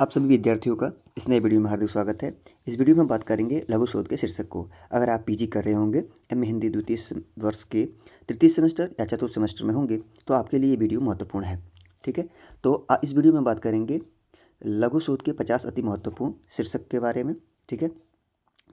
आप सभी विद्यार्थियों का इस नए वीडियो में हार्दिक स्वागत है। इस वीडियो में बात करेंगे लघु शोध के शीर्षक को। अगर आप पीजी कर रहे होंगे, एमए हिंदी द्वितीय वर्ष के तृतीय सेमेस्टर या चतुर्थ सेमेस्टर में होंगे तो आपके लिए ये वीडियो महत्वपूर्ण है। ठीक है, तो इस वीडियो में बात करेंगे लघु शोध के 50 अति महत्वपूर्ण शीर्षक के बारे में। ठीक है,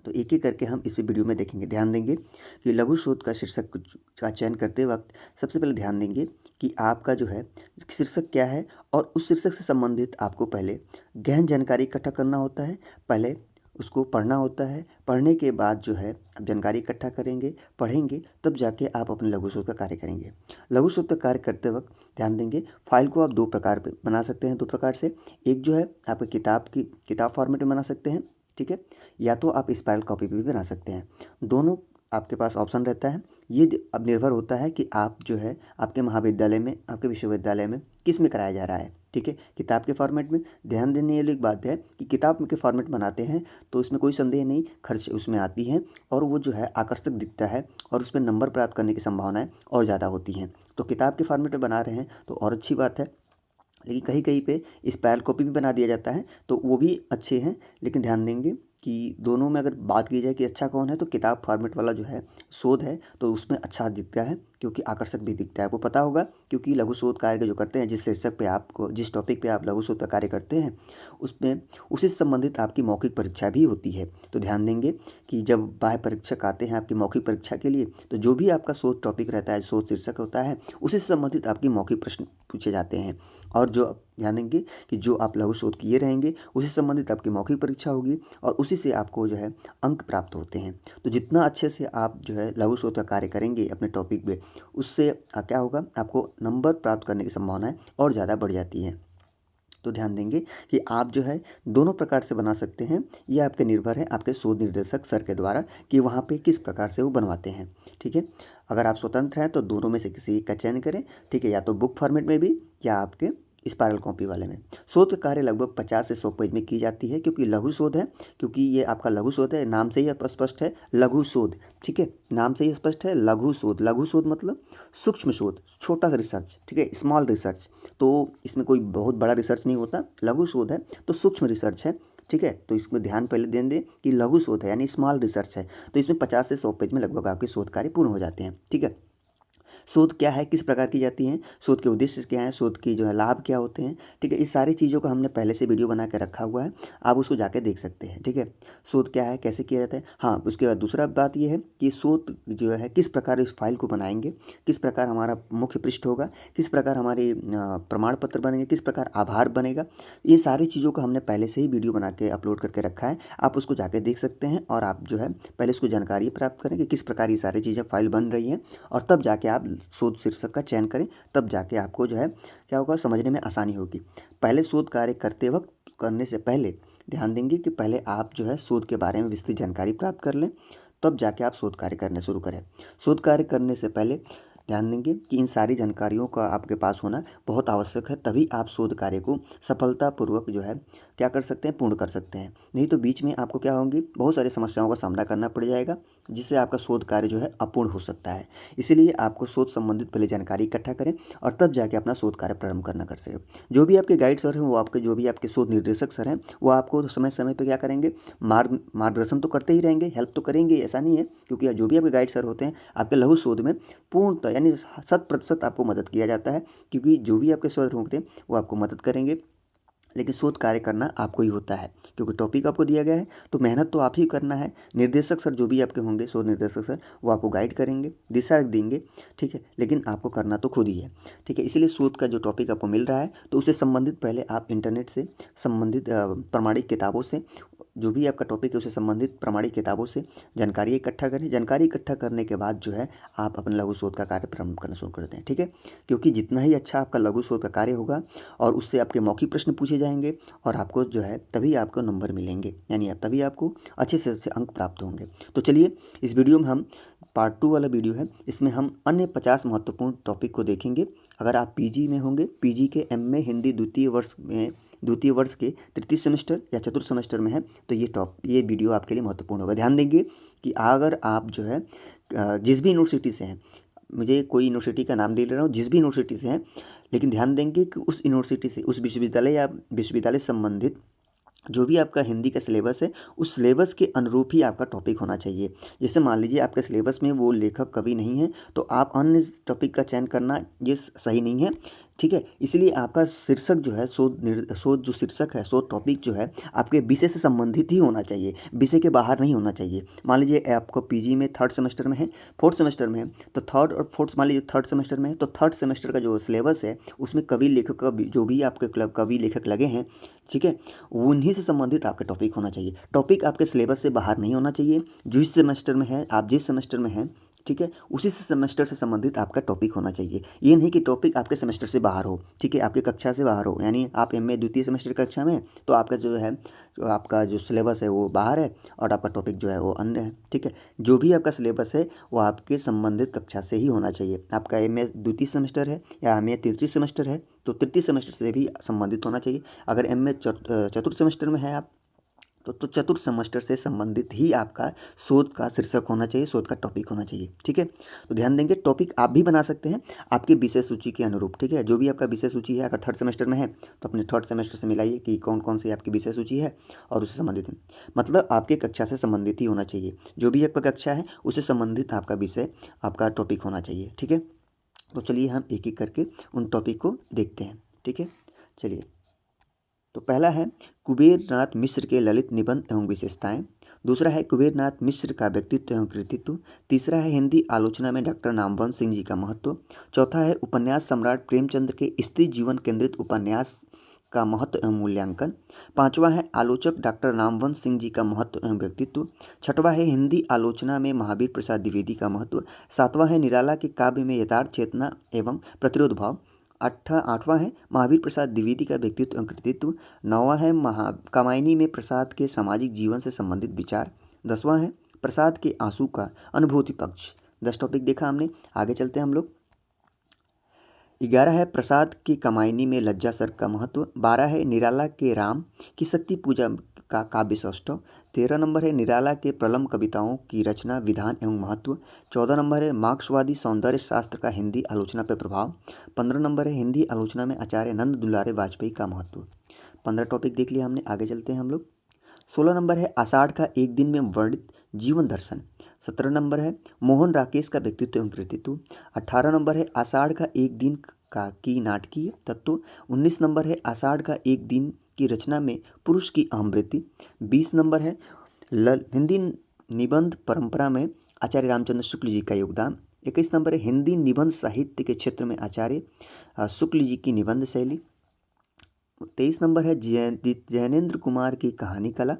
तो एक एक करके हम इस वीडियो में देखेंगे। ध्यान देंगे कि लघु शोध का शीर्षक का चयन करते वक्त सबसे पहले ध्यान देंगे कि आपका जो है शीर्षक क्या है, और उस शीर्षक से संबंधित आपको पहले गहन जानकारी इकट्ठा करना होता है। पहले उसको पढ़ना होता है। पढ़ने के बाद जो है आप जानकारी इकट्ठा करेंगे, पढ़ेंगे, तब जाके आप अपने लघु शोध का कार्य करेंगे। लघु शोध का कार्य करते वक्त ध्यान देंगे, फाइल को आप दो प्रकार पे बना सकते हैं, दो प्रकार से। एक जो है आपके किताब फॉर्मेट में बना सकते हैं, ठीक है, या तो आप स्पाइरल कॉपी पे भी बना सकते हैं। दोनों आपके पास ऑप्शन रहता है। ये अब निर्भर होता है कि आप जो है आपके महाविद्यालय में, आपके विश्वविद्यालय में किस में कराया जा रहा है। ठीक है, किताब के फॉर्मेट में ध्यान देने वाली एक बात है कि किताब के फॉर्मेट बनाते हैं तो उसमें कोई संदेह नहीं, खर्च उसमें आती हैं और वो जो है आकर्षक दिखता है और उसमें नंबर प्राप्त करने की संभावनाएं और ज़्यादा होती हैं। तो किताब के फॉर्मेट में बना रहे हैं तो और अच्छी बात है। लेकिन कहीं कहीं पे स्पाइरल कॉपी भी बना दिया जाता है तो वो भी अच्छे हैं। लेकिन ध्यान देंगे कि दोनों में अगर बात की जाए कि अच्छा कौन है, तो किताब फॉर्मेट वाला जो है शोध है तो उसमें अच्छा दिखता है, क्योंकि आकर्षक भी दिखता है। आपको पता होगा, क्योंकि लघु शोध कार्य जो करते हैं, जिस शीर्षक पे आपको, जिस टॉपिक पे आप लघु शोध का कार्य करते हैं, उसमें उसी से संबंधित आपकी मौखिक परीक्षा भी होती है। तो ध्यान देंगे कि जब बाह्य परीक्षक आते हैं आपकी मौखिक परीक्षा के लिए, तो जो भी आपका शोध टॉपिक रहता है, शोध शीर्षक होता है, उसी से संबंधित आपकी मौखिक प्रश्न पूछे जाते हैं। और जो ध्यान देंगे कि जो आप लघु शोध किए रहेंगे उसी से संबंधित आपकी मौखिक परीक्षा होगी और उसी से आपको जो है अंक प्राप्त होते हैं। तो जितना अच्छे से आप जो है लघु शोध का कार्य करेंगे अपने टॉपिक पे, उससे क्या होगा, आपको नंबर प्राप्त करने की संभावनाएं और ज़्यादा बढ़ जाती हैं। तो ध्यान देंगे कि आप जो है दोनों प्रकार से बना सकते हैं। ये आपके निर्भर है आपके शोध निर्देशक सर के द्वारा कि वहाँ पे किस प्रकार से वो बनवाते हैं। ठीक है, अगर आप स्वतंत्र हैं तो दोनों में से किसी एक का चयन करें। ठीक है, या तो बुक फॉर्मेट में भी या आपके स्पाइरल कॉपी वाले में। शोध कार्य लगभग 50 से 100 पेज में की जाती है, क्योंकि लघु शोध है, क्योंकि ये आपका लघु शोध है, नाम से ही स्पष्ट है लघु शोध। ठीक है, नाम से ही स्पष्ट है लघु शोध। लघु शोध मतलब सूक्ष्म शोध, छोटा सा रिसर्च। ठीक है, स्मॉल रिसर्च। तो इसमें कोई बहुत बड़ा रिसर्च नहीं होता। लघु शोध है तो सूक्ष्म रिसर्च है। ठीक है, तो इसमें ध्यान पहले दें दें कि लघु शोध है यानी स्मॉल रिसर्च है। तो इसमें 50 से 100 पेज में लगभग आपके शोध कार्य पूर्ण हो जाते हैं। ठीक है, शोध क्या है, किस प्रकार की जाती हैं, शोध के उद्देश्य क्या हैं, शोध की जो है लाभ क्या होते हैं। ठीक है, इस सारी चीज़ों का हमने पहले से वीडियो बना के रखा हुआ है, आप उसको जाके देख सकते हैं। ठीक है, शोध क्या है, कैसे किया जाता है। हाँ, उसके बाद दूसरा बात ये है कि शोध जो है किस प्रकार इस फाइल को बनाएंगे, किस प्रकार हमारा मुख्य पृष्ठ होगा, किस प्रकार हमारे प्रमाण पत्र बनेंगे, किस प्रकार आभार बनेगा। ये सारी चीज़ों को हमने पहले से ही वीडियो बना के अपलोड करके रखा है, आप उसको जाके देख सकते हैं। और आप जो है पहले उसको जानकारी प्राप्त करें कि किस प्रकार ये सारी चीज़ें फाइल बन रही हैं, और तब जाके आप शोध शीर्षक का चयन करें। तब जाके आपको जो है क्या होगा, समझने में आसानी होगी। पहले शोध कार्य करते वक्त, करने से पहले ध्यान देंगे कि पहले आप जो है शोध के बारे में विस्तृत जानकारी प्राप्त कर लें, तब जाके आप शोध कार्य करना शुरू करें। शोध कार्य करने से पहले ध्यान देंगे कि इन सारी जानकारियों का आपके पास होना बहुत आवश्यक है, तभी आप शोध कार्य को सफलतापूर्वक जो है क्या कर सकते हैं, पूर्ण कर सकते हैं। नहीं तो बीच में आपको क्या होंगी, बहुत सारी समस्याओं का सामना करना पड़ जाएगा, जिससे आपका शोध कार्य जो है अपूर्ण हो सकता है। इसीलिए आपको शोध संबंधित पहले जानकारी इकट्ठा करें और तब जाके अपना शोध कार्य प्रारंभ करना कर सकें। जो भी आपके गाइड सर हैं, वो आपके जो भी आपके शोध निर्देशक सर हैं, वो आपको समय समय पर क्या करेंगे, मार्गदर्शन तो करते ही रहेंगे, हेल्प तो करेंगे, ऐसा नहीं है। क्योंकि जो भी आपके गाइड सर होते हैं आपके लघु शोध में पूर्णतः यानी 100% आपको मदद किया जाता है, क्योंकि जो भी आपके शोध होते हैं वो आपको मदद करेंगे। लेकिन शोध कार्य करना आपको ही होता है, क्योंकि टॉपिक आपको दिया गया है, तो मेहनत तो आप ही करना है। निर्देशक सर जो भी आपके होंगे, शोध निर्देशक सर, वो आपको गाइड करेंगे, दिशा देंगे। ठीक है, लेकिन आपको करना तो खुद ही है। ठीक है, इसीलिए शोध का जो टॉपिक आपको मिल रहा है तो उससे संबंधित पहले आप इंटरनेट से संबंधित प्रमाणित किताबों से, जो भी आपका टॉपिक है उससे संबंधित प्रमाणित किताबों से जानकारी इकट्ठा करें। जानकारी इकट्ठा करने के बाद जो है आप अपने लघु शोध का कार्य प्रारंभ करना शुरू कर दें। ठीक है, क्योंकि जितना ही अच्छा आपका लघु शोध का कार्य होगा और उससे आपके मौखिक प्रश्न पूछे जाएंगे और आपको जो है तभी आपको नंबर मिलेंगे, यानी तभी आपको अच्छे से अच्छे अंक प्राप्त होंगे। तो चलिए, इस वीडियो में हम पार्ट 2 वाला वीडियो है, इसमें हम अन्य 50 महत्वपूर्ण टॉपिक को देखेंगे। अगर आप पीजी में होंगे, पीजी के एमए हिंदी द्वितीय वर्ष के तृतीय सेमेस्टर या चतुर्थ सेमेस्टर में है, तो ये वीडियो आपके लिए महत्वपूर्ण होगा। ध्यान देंगे कि अगर आप जो है जिस भी यूनिवर्सिटी से हैं, मुझे कोई यूनिवर्सिटी का नाम दे ले रहा हूँ, जिस भी यूनिवर्सिटी से हैं, लेकिन ध्यान देंगे कि उस यूनिवर्सिटी से, उस विश्वविद्यालय या विश्वविद्यालय संबंधित जो भी आपका हिंदी का सिलेबस है उस सिलेबस के अनुरूप ही आपका टॉपिक होना चाहिए। जैसे मान लीजिए आपके सिलेबस में वो लेखक कवि नहीं है तो आप अन्य टॉपिक का चयन करना ये सही नहीं है, ठीक है। इसलिए आपका शीर्षक जो है शोध जो शीर्षक है, शोध टॉपिक जो है आपके विषय से संबंधित ही होना चाहिए, विषय के बाहर नहीं होना चाहिए। मान लीजिए आपको पीजी में थर्ड सेमेस्टर में है, फोर्थ सेमेस्टर में है, तो थर्ड और फोर्थ, मान लीजिए थर्ड सेमेस्टर में है तो थर्ड सेमेस्टर का जो सिलेबस है उसमें कवि लेखक का जो भी आपके क्लब कवि लेखक लगे हैं, ठीक है, उन्हीं से संबंधित आपका टॉपिक होना चाहिए। टॉपिक आपके सिलेबस से बाहर नहीं होना चाहिए। जिस सेमेस्टर में है आप, जिस सेमेस्टर में हैं, ठीक है, उसी से सेमेस्टर से संबंधित आपका टॉपिक होना चाहिए। ये नहीं कि टॉपिक आपके सेमेस्टर से बाहर हो, ठीक है, आपके कक्षा से बाहर हो। यानी आप एमए द्वितीय सेमेस्टर कक्षा में हैं तो आपका जो है, जो आपका जो सिलेबस है वो बाहर है और आपका टॉपिक जो है वो अन्य है, ठीक है। जो भी आपका सिलेबस है वो आपके संबंधित कक्षा से ही होना चाहिए। आपका एमए द्वितीय सेमेस्टर है या एमए तृतीय सेमेस्टर है तो तृतीय सेमेस्टर से भी संबंधित होना चाहिए। अगर एमए चतुर्थ सेमेस्टर में है आप तो चतुर्थ सेमेस्टर से संबंधित ही आपका शोध का शीर्षक होना चाहिए, शोध का टॉपिक होना चाहिए, ठीक है। तो ध्यान देंगे, टॉपिक आप भी बना सकते हैं आपकी विषय सूची के अनुरूप, ठीक है। जो भी आपका विषय सूची है, अगर थर्ड सेमेस्टर में है तो अपने थर्ड सेमेस्टर से मिलाइए कि कौन कौन सी आपकी विषय सूची है और उससे संबंधित मतलब आपके कक्षा से संबंधित ही होना चाहिए। जो भी आपका कक्षा है उससे संबंधित आपका विषय, आपका टॉपिक होना चाहिए, ठीक है। तो चलिए हम एक एक करके उन टॉपिक को देखते हैं, ठीक है। चलिए, तो पहला है कुबेरनाथ मिश्र के ललित निबंध एवं विशेषताएं। दूसरा है कुबेरनाथ मिश्र का व्यक्तित्व एवं कृतित्व। तीसरा है हिंदी आलोचना में डॉक्टर नामवंत सिंह जी का महत्व। चौथा है उपन्यास सम्राट प्रेमचंद के स्त्री जीवन केंद्रित उपन्यास का महत्व एवं मूल्यांकन। पांचवा है आलोचक डॉक्टर नामवंत सिंह जी का महत्व एवं व्यक्तित्व। छठवां है हिंदी आलोचना में महावीर प्रसाद द्विवेदी का महत्व। सातवां है निराला के काव्य में यथार्थ चेतना एवं प्रतिरोध भाव। आठवां है महावीर प्रसाद द्विवेदी का व्यक्तित्व एवं कृतित्व। नौवां है कामायनी में प्रसाद के सामाजिक जीवन से संबंधित विचार। 10वां है प्रसाद के आंसू का अनुभूति पक्ष। 10 टॉपिक देखा हमने, आगे चलते हैं हम लोग। 11 है प्रसाद की कामायनी में लज्जा सर का महत्व। 12 है निराला के राम की शक्ति पूजा का काव्य सौष्ठव। 13 नंबर है निराला के प्रलंब कविताओं की रचना विधान एवं महत्व। 14 नंबर है मार्क्सवादी सौंदर्य शास्त्र का हिंदी आलोचना पर प्रभाव। 15 नंबर है हिंदी आलोचना में आचार्य नंद दुलारे वाजपेयी का महत्व। 15 टॉपिक देख लिया हमने, आगे चलते हैं हम लोग। 16 नंबर है आषाढ़ का एक दिन में वर्णित जीवन दर्शन। 17 नंबर है मोहन राकेश का व्यक्तित्व एवं कृतित्व। 18 नंबर है आषाढ़ का एक दिन का की नाटकीय तत्व। 19 नंबर है आषाढ़ का एक दिन की रचना में पुरुष की अहम वृत्ति। 20 नंबर है हिंदी निबंध परंपरा में आचार्य रामचंद्र शुक्ल जी का योगदान। 21 नंबर है हिंदी निबंध साहित्य के क्षेत्र में आचार्य शुक्ल जी की निबंध शैली। 23 नंबर है जैनेन्द्र कुमार की कहानी कला।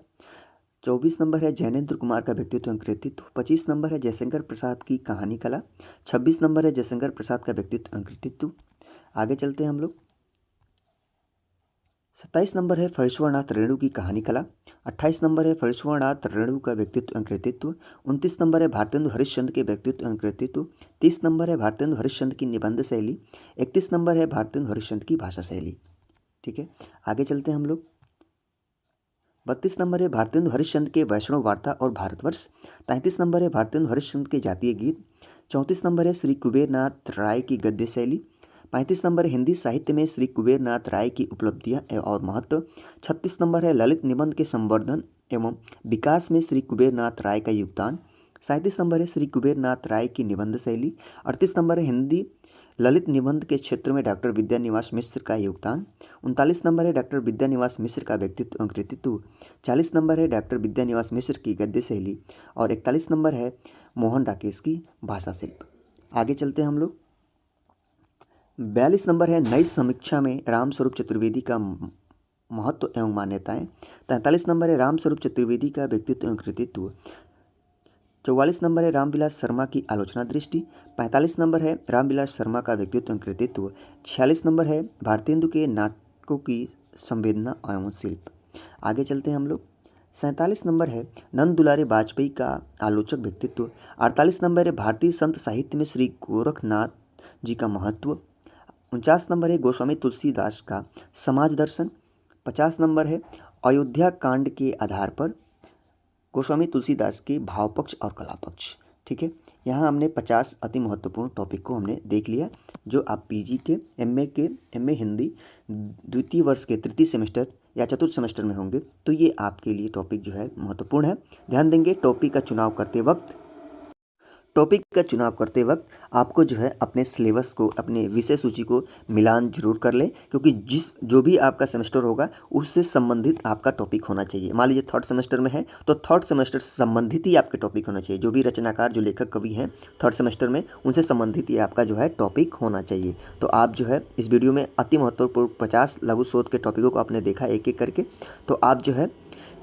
24 नंबर है जैनेन्द्र कुमार का व्यक्तित्व एवं कृतित्व। 25 नंबर है जयशंकर प्रसाद की कहानी कला। 26 नंबर है जयशंकर प्रसाद का व्यक्तित्व एवं कृतित्व। आगे चलते हैं हम लोग। 27 नंबर है फणीश्वरनाथ रेणु की कहानी कला। 28 नंबर है फणीश्वरनाथ रेणु का व्यक्तित्व एवं कृतित्व। 29 नंबर है भारतेंदु हरिश्चंद्र के व्यक्तित्व एवं कृतित्व। 30 नंबर है भारतेंदु हरिश्चंद्र की निबंध शैली। 31 नंबर है भारतेंदु हरिश्चंद्र की भाषा शैली, ठीक है। आगे चलते हैं हम लोग। 32 नंबर है भारतेंदु हरिश्चंद्र के वैष्णव वार्ता और भारतवर्ष। 33 नंबर है भारतेंदु हरिश्चंद्र के जातीय गीत। 34 नंबर है श्री कुबेरनाथ राय की गद्य शैली। 35 नंबर है हिंदी साहित्य में श्री कुबेरनाथ राय की उपलब्धियां और महत्व। 36 नंबर है ललित निबंध के संवर्धन एवं विकास में श्री कुबेरनाथ राय का योगदान। 37 नंबर है श्री कुबेरनाथ राय की निबंध शैली। 38 नंबर है हिंदी ललित निबंध के क्षेत्र में डॉक्टर विद्यानिवास मिश्र का योगदान। 39 नंबर है डॉक्टर विद्यानिवास मिश्र का व्यक्तित्व एवं कृतित्व। 40 नंबर है डॉक्टर विद्यानिवास मिश्र की गद्य शैली और 41 नंबर है मोहन राकेश की भाषा शिल्प। आगे चलते हैं हम लोग। 42 नंबर है नई समीक्षा में रामस्वरूप चतुर्वेदी का महत्व एवं मान्यताएं। 43 नंबर है रामस्वरूप चतुर्वेदी का व्यक्तित्व एवं कृतित्व। 44 नंबर है रामविलास शर्मा की आलोचना दृष्टि। 45 नंबर है रामविलास शर्मा का व्यक्तित्व एवं कृतित्व। 46 नंबर है भारतेंदु के नाटकों की संवेदना एवं शिल्प। आगे चलते हैं हम लोग। 47 नंबर है नंद दुलारे वाजपेयी का आलोचक व्यक्तित्व। 48 नंबर है भारतीय संत साहित्य में श्री गोरखनाथ जी का महत्व। 49 नंबर है गोस्वामी तुलसीदास का समाज दर्शन। 50 नंबर है अयोध्या कांड के आधार पर गोस्वामी तुलसीदास के भाव पक्ष और कला पक्ष। ठीक है, यहाँ हमने 50 अति महत्वपूर्ण टॉपिक को हमने देख लिया, जो आप पीजी के एमए हिंदी द्वितीय वर्ष के तृतीय सेमेस्टर या चतुर्थ सेमेस्टर में होंगे, तो ये आपके लिए टॉपिक जो है महत्वपूर्ण है। ध्यान देंगे, टॉपिक का चुनाव करते वक्त आपको जो है अपने सिलेबस को, अपने विषय सूची को मिलान जरूर कर लें, क्योंकि जो भी आपका सेमेस्टर होगा उससे संबंधित आपका टॉपिक होना चाहिए। मान लीजिए थर्ड सेमेस्टर में है तो थर्ड सेमेस्टर से संबंधित ही आपके टॉपिक होना चाहिए। जो भी रचनाकार, जो लेखक कवि हैं थर्ड सेमेस्टर में, उनसे संबंधित ही आपका जो है टॉपिक होना चाहिए। तो आप जो है इस वीडियो में अति महत्वपूर्ण 50 लघु शोध के टॉपिकों को आपने देखा एक एक करके। तो आप जो है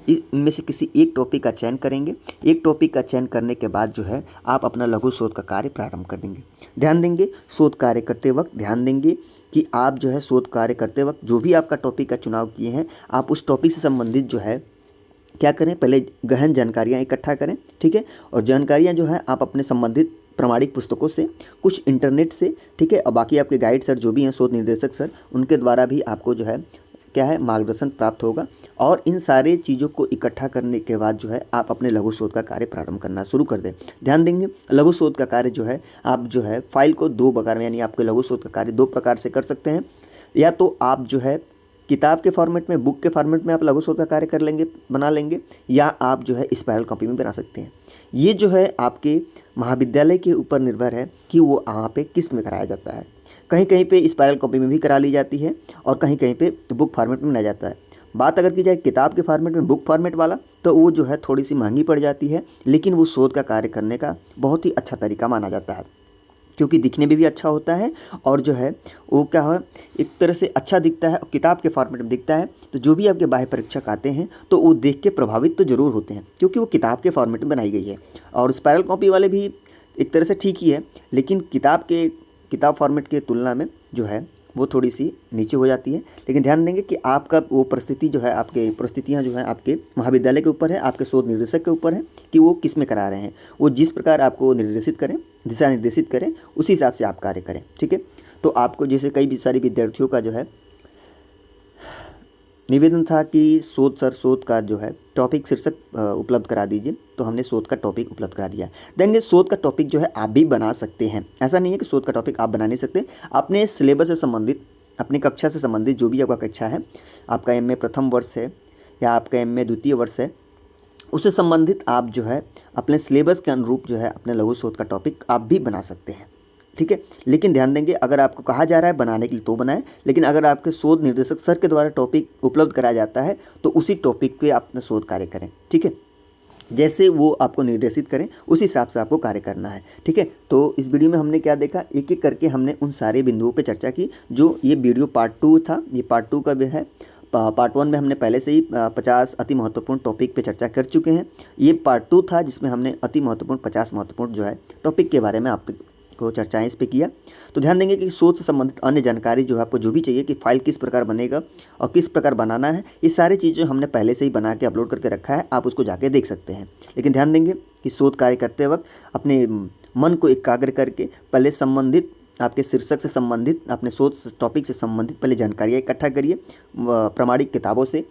इनमें से किसी एक टॉपिक का चयन करेंगे। एक टॉपिक का चयन करने के बाद जो है आप अपना लघु शोध का कार्य प्रारंभ कर देंगे। ध्यान देंगे, शोध कार्य करते वक्त ध्यान देंगे कि आप जो है शोध कार्य करते वक्त जो भी आपका टॉपिक का चुनाव किए हैं, आप उस टॉपिक से संबंधित जो है क्या करें, पहले गहन जानकारियाँ इकट्ठा करें। ठीक है, और जानकारियाँ जो है आप अपने संबंधित प्रामाणिक पुस्तकों से, कुछ इंटरनेट से, ठीक है, और बाकी आपके गाइड सर जो भी हैं, शोध निर्देशक सर, उनके द्वारा भी आपको जो है क्या है, मार्गदर्शन प्राप्त होगा। और इन सारे चीज़ों को इकट्ठा करने के बाद जो है आप अपने लघु शोध का कार्य प्रारंभ करना शुरू कर दें। ध्यान देंगे, लघु शोध का कार्य जो है आप जो है फाइल को दो प्रकार में, यानी आपके लघु शोध का कार्य दो प्रकार से कर सकते हैं। या तो आप जो है किताब के फॉर्मेट में, बुक के फॉर्मेट में आप लघु शोध का कार्य कर लेंगे, बना लेंगे, या आप जो है स्पाइरल कॉपी में बना सकते हैं। ये जो है आपके महाविद्यालय के ऊपर निर्भर है कि वो वहाँ पे किस में कराया जाता है। कहीं कहीं पे स्पाइरल कॉपी में भी करा ली जाती है और कहीं कहीं पे बुक फॉर्मेट में बनाया जाता है। बात अगर की जाए किताब के फॉर्मेट में, बुक फॉर्मेट वाला, तो वो जो है थोड़ी सी महंगी पड़ जाती है, लेकिन वो शोध का कार्य करने का बहुत ही अच्छा तरीका माना जाता है, क्योंकि दिखने में भी अच्छा होता है और जो है वो क्या है, एक तरह से अच्छा दिखता है और किताब के फॉर्मेट में दिखता है। तो जो भी आपके बाह्य परीक्षक आते हैं तो वो देख के प्रभावित तो ज़रूर होते हैं, क्योंकि वो किताब के फॉर्मेट में बनाई गई है। और स्पाइरल कॉपी वाले भी एक तरह से ठीक ही है, लेकिन किताब फॉर्मेट के तुलना में जो है वो थोड़ी सी नीचे हो जाती है। लेकिन ध्यान देंगे कि आपका वो परिस्थिति जो है, आपके परिस्थितियाँ जो है आपके महाविद्यालय के ऊपर है, आपके शोध निर्देशक के ऊपर है कि वो किस में करा रहे हैं। वो जिस प्रकार आपको निर्देशित करें, दिशा निर्देशित करें, उसी हिसाब से आप कार्य करें। ठीक है, तो आपको जैसे कई सारे विद्यार्थियों का जो है निवेदन था कि शोध का जो है टॉपिक शीर्षक उपलब्ध करा दीजिए, तो हमने शोध का टॉपिक उपलब्ध करा दिया। देंगे शोध का टॉपिक जो है आप भी बना सकते हैं, ऐसा नहीं है कि शोध का टॉपिक आप बना नहीं सकते। अपने सिलेबस से संबंधित, अपनी कक्षा से संबंधित जो भी आपका कक्षा है, आपका एमए प्रथम वर्ष है या आपका एमए द्वितीय वर्ष है, उससे संबंधित आप जो है अपने सिलेबस के अनुरूप जो है अपने लघु शोध का टॉपिक आप भी बना सकते हैं। ठीक है, लेकिन ध्यान देंगे, अगर आपको कहा जा रहा है बनाने के लिए तो बनाएं, लेकिन अगर आपके शोध निर्देशक सर के द्वारा टॉपिक उपलब्ध कराया जाता है तो उसी टॉपिक पे आप अपना शोध कार्य करें। ठीक है, जैसे वो आपको निर्देशित करें उस हिसाब से आपको कार्य करना है। ठीक है, तो इस वीडियो में हमने क्या देखा, एक एक करके हमने उन सारे बिंदुओं पे चर्चा की। जो ये वीडियो पार्ट 2 था, ये पार्ट 2 का भी है। पार्ट 1 में हमने पहले से ही 50 अति महत्वपूर्ण टॉपिक पे चर्चा कर चुके हैं। ये पार्ट 2 था जिसमें हमने अति महत्वपूर्ण 50 महत्वपूर्ण जो है टॉपिक के बारे में आपको चर्चाएं इस पे किया। तो ध्यान देंगे कि शोध से संबंधित अन्य जानकारी जो है आपको जो भी चाहिए कि फाइल किस प्रकार बनेगा और किस प्रकार बनाना है, ये सारी चीज़ें हमने पहले से ही बना के अपलोड करके रखा है, आप उसको जाके देख सकते हैं। लेकिन ध्यान देंगे कि शोध कार्य करते वक्त अपने मन को एकाग्र करके पहले संबंधित आपके शीर्षक से संबंधित, अपने शोध टॉपिक से संबंधित पहले जानकारियाँ इकट्ठा करिए, प्रामाणिक किताबों से,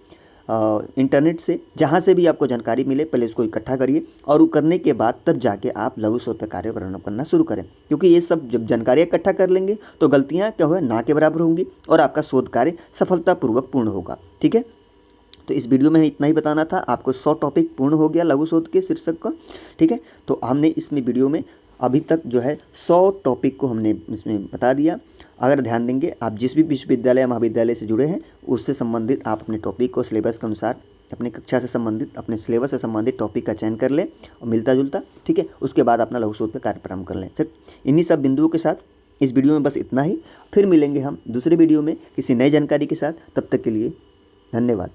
इंटरनेट से, जहाँ से भी आपको जानकारी मिले पहले उसको इकट्ठा करिए, और वो करने के बाद तब जाके आप लघु शोध का कार्य प्रारंभ करना शुरू करें। क्योंकि ये सब जब जानकारियाँ इकट्ठा कर लेंगे तो गलतियाँ क्या हो, ना के बराबर होंगी और आपका शोध कार्य सफलतापूर्वक पूर्ण होगा। ठीक है, तो इस वीडियो में इतना ही बताना था आपको। 100 टॉपिक पूर्ण हो गया लघु शोध के शीर्षक का। ठीक है, तो हमने इसमें वीडियो में अभी तक जो है 100 टॉपिक को हमने इसमें बता दिया। अगर ध्यान देंगे, आप जिस भी विश्वविद्यालय या महाविद्यालय से जुड़े हैं उससे संबंधित आप अपने टॉपिक को सिलेबस के अनुसार, अपनी कक्षा से संबंधित, अपने सिलेबस से संबंधित टॉपिक का चयन कर लें और मिलता जुलता। ठीक है, उसके बाद अपना लघु शोध का कार्य प्रारंभ कर लें। सिर्फ इन्हीं सब बिंदुओं के साथ इस वीडियो में बस इतना ही। फिर मिलेंगे हम दूसरे वीडियो में किसी नई जानकारी के साथ। तब तक के लिए धन्यवाद।